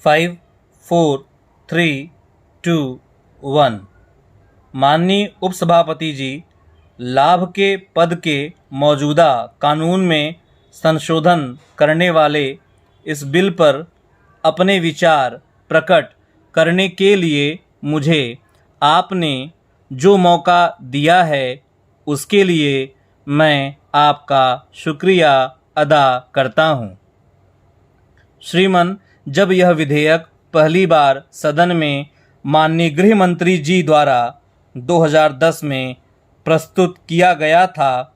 5, 4, 3, 2, 1। माननीय उपसभापति जी, लाभ के पद के मौजूदा कानून में संशोधन करने वाले इस बिल पर अपने विचार प्रकट करने के लिए मुझे आपने जो मौका दिया है उसके लिए मैं आपका शुक्रिया अदा करता हूँ। श्रीमान, जब यह विधेयक पहली बार सदन में माननीय गृह मंत्री जी द्वारा 2010 में प्रस्तुत किया गया था,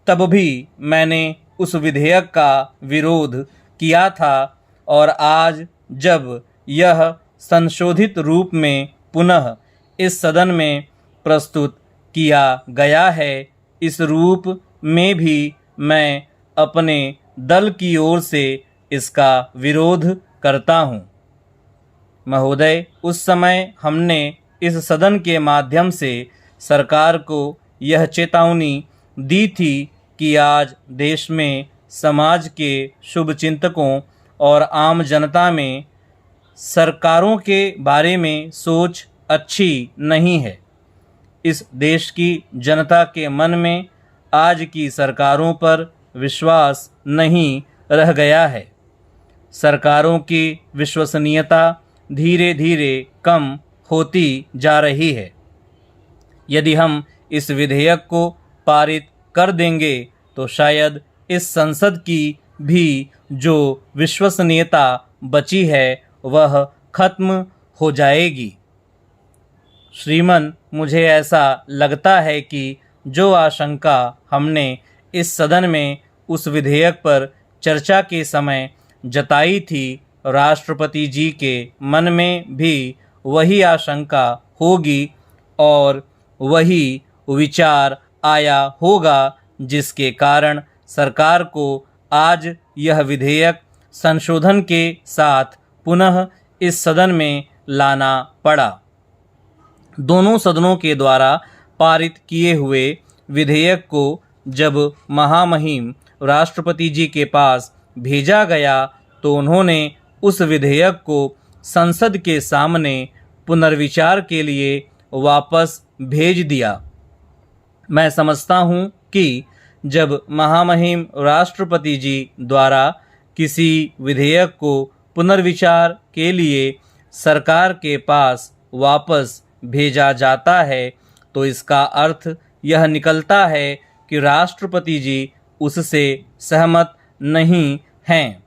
तब भी मैंने उस विधेयक का विरोध किया था और आज जब यह संशोधित रूप में पुनः इस सदन में प्रस्तुत किया गया है, इस रूप में भी मैं अपने दल की ओर से इसका विरोध करता हूँ। महोदय, उस समय हमने इस सदन के माध्यम से सरकार को यह चेतावनी दी थी कि आज देश में समाज के शुभचिंतकों और आम जनता में सरकारों के बारे में सोच अच्छी नहीं है। इस देश की जनता के मन में आज की सरकारों पर विश्वास नहीं रह गया है। सरकारों की विश्वसनीयता धीरे धीरे कम होती जा रही है। यदि हम इस विधेयक को पारित कर देंगे तो शायद इस संसद की भी जो विश्वसनीयता बची है वह खत्म हो जाएगी। श्रीमान, मुझे ऐसा लगता है कि जो आशंका हमने इस सदन में उस विधेयक पर चर्चा के समय जताई थी, राष्ट्रपति जी के मन में भी वही आशंका होगी और वही विचार आया होगा, जिसके कारण सरकार को आज यह विधेयक संशोधन के साथ पुनः इस सदन में लाना पड़ा। दोनों सदनों के द्वारा पारित किए हुए विधेयक को जब महामहिम राष्ट्रपति जी के पास भेजा गया तो उन्होंने उस विधेयक को संसद के सामने पुनर्विचार के लिए वापस भेज दिया। मैं समझता हूँ कि जब महामहिम राष्ट्रपति जी द्वारा किसी विधेयक को पुनर्विचार के लिए सरकार के पास वापस भेजा जाता है तो इसका अर्थ यह निकलता है कि राष्ट्रपति जी उससे सहमत नहीं हैं।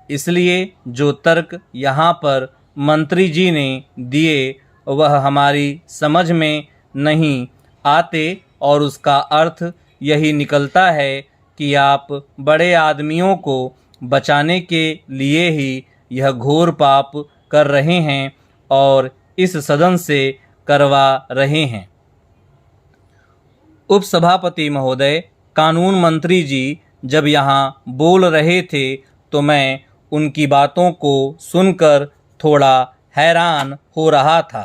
इसलिए जो तर्क यहाँ पर मंत्री जी ने दिए वह हमारी समझ में नहीं आते और उसका अर्थ यही निकलता है कि आप बड़े आदमियों को बचाने के लिए ही यह घोर पाप कर रहे हैं और इस सदन से करवा रहे हैं। उपसभापति महोदय, कानून मंत्री जी जब यहाँ बोल रहे थे तो मैं उनकी बातों को सुनकर थोड़ा हैरान हो रहा था।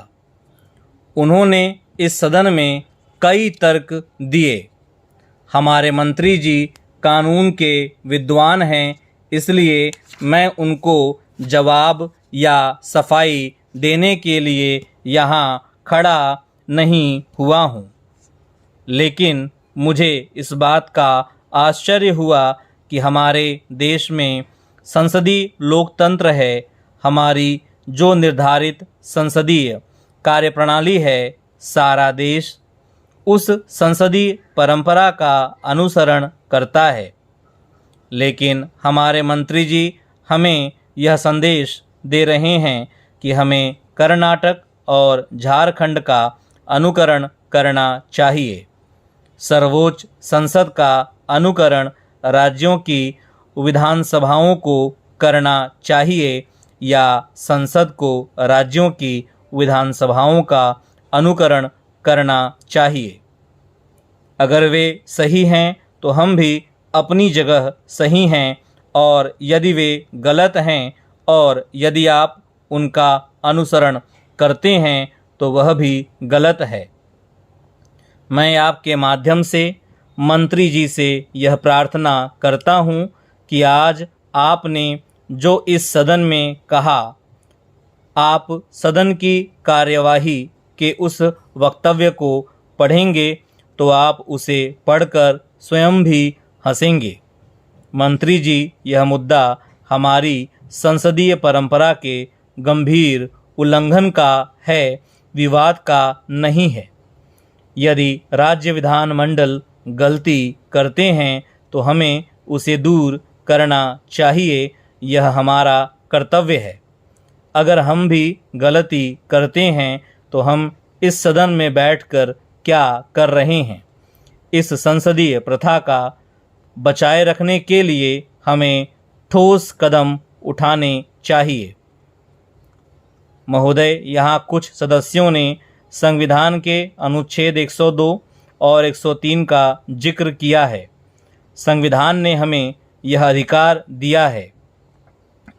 उन्होंने इस सदन में कई तर्क दिए। हमारे मंत्री जी कानून के विद्वान हैं, इसलिए मैं उनको जवाब या सफाई देने के लिए यहाँ खड़ा नहीं हुआ हूँ। लेकिन मुझे इस बात का आश्चर्य हुआ कि हमारे देश में संसदीय लोकतंत्र है। हमारी जो निर्धारित संसदीय कार्यप्रणाली है, सारा देश उस संसदीय परंपरा का अनुसरण करता है। लेकिन हमारे मंत्री जी हमें यह संदेश दे रहे हैं कि हमें कर्नाटक और झारखंड का अनुकरण करना चाहिए। सर्वोच्च संसद का अनुकरण राज्यों की विधानसभाओं को करना चाहिए या संसद को राज्यों की विधानसभाओं का अनुकरण करना चाहिए। अगर वे सही हैं तो हम भी अपनी जगह सही हैं और यदि वे गलत हैं और यदि आप उनका अनुसरण करते हैं तो वह भी गलत है। मैं आपके माध्यम से मंत्री जी से यह प्रार्थना करता हूँ कि आज आपने जो इस सदन में कहा आप सदन की कार्यवाही के उस वक्तव्य को पढ़ेंगे तो आप उसे पढ़कर स्वयं भी हंसेंगे। मंत्री जी, यह मुद्दा हमारी संसदीय परंपरा के गंभीर उल्लंघन का है, विवाद का नहीं है। यदि राज्य विधानमंडल गलती करते हैं तो हमें उसे दूर करना चाहिए, यह हमारा कर्तव्य है। अगर हम भी गलती करते हैं तो हम इस सदन में बैठकर क्या कर रहे हैं? इस संसदीय प्रथा का बचाए रखने के लिए हमें ठोस कदम उठाने चाहिए। महोदय, यहाँ कुछ सदस्यों ने संविधान के अनुच्छेद 102 और 103 का जिक्र किया है। संविधान ने हमें यह अधिकार दिया है।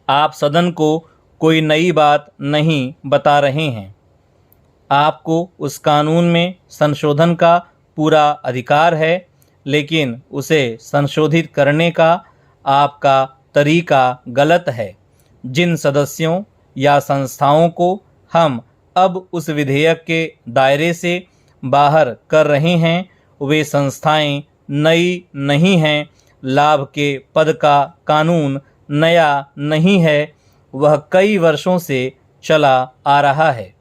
आप सदन को कोई नई बात नहीं बता रहे हैं। आपको उस कानून में संशोधन का पूरा अधिकार है, लेकिन उसे संशोधित करने का आपका तरीका गलत है। जिन सदस्यों या संस्थाओं को हम अब उस विधेयक के दायरे से बाहर कर रहे हैं, वे संस्थाएं नई नहीं हैं। लाभ के पद का कानून नया नहीं है, वह कई वर्षों से चला आ रहा है।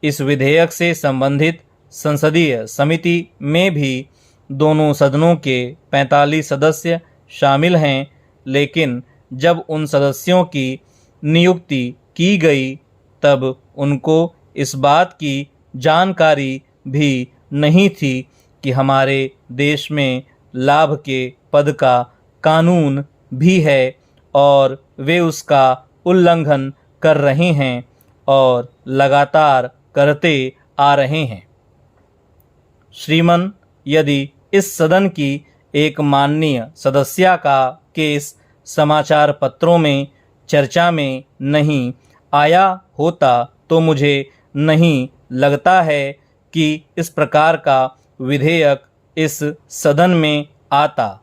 इस विधेयक से संबंधित संसदीय समिति में भी दोनों सदनों के 45 सदस्य शामिल हैं, लेकिन जब उन सदस्यों की नियुक्ति की गई तब उनको इस बात की जानकारी भी नहीं थी कि हमारे देश में लाभ के पद का कानून भी है और वे उसका उल्लंघन कर रहे हैं और लगातार करते आ रहे हैं। श्रीमान, यदि इस सदन की एक माननीय सदस्या का केस समाचार पत्रों में चर्चा में नहीं आया होता तो मुझे नहीं लगता है कि इस प्रकार का विधेयक इस सदन में आता।